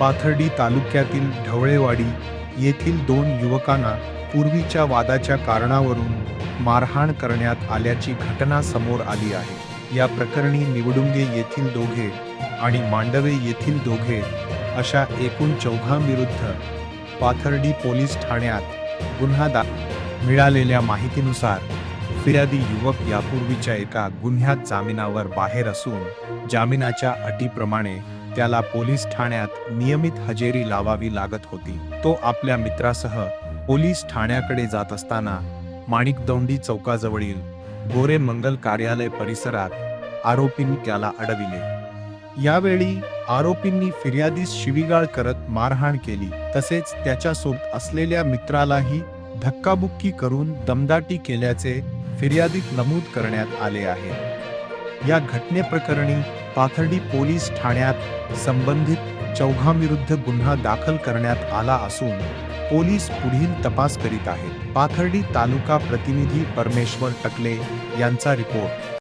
पाथर्डी तालुक्यातील ढवळेवाडी येथील 2 युवकांना पूर्वीच्या वादाच्या कारणावरून मारहाण करण्यात आल्याची घटना समोर आली आहे। या प्रकरणी निवडुंगे येथील 2 आणि मांडवे येथील 2 अशा एकूण 4 विरुद्ध पाथर्डी पोलीस ठाण्यात गुन्हा दाखल। मिळालेल्या माहितीनुसार फिर्यादी युवक यापूर्वीच्या एका गुन्ह्यात जामिनावर बाहेर असून जामिनाच्या अटीप्रमाणे त्याला पोलीस ठाण्यात नियमित हजेरी लावावी लागत होती। तो आपल्या मित्रासह पोलीस ठाण्याकडे जात असताना माणिकदौंडी चौकाजवळील गोरे मंगल कार्यालय परिसरात आरोपींनी त्याला अडविले। यावेळी आरोपींनी फिर्यादीस शिवीगाळ करत मारहाण केली, तसेच त्याच्यासोबत असलेल्या मित्रालाही धक्काबुक्की करून दमदाटी केल्याचे फिर्यादीत नमूद करण्यात आले आहे। या घटनेप्रकरणी पाथर्डी पोलीस ठाण्यात संबंधित 4 विरुद्ध गुन्हा दाखल करण्यात आला असून पोलीस पुढील तपास करीत आहेत। पाथर्डी तालुका प्रतिनिधी परमेश्वर टकले यांचा रिपोर्ट।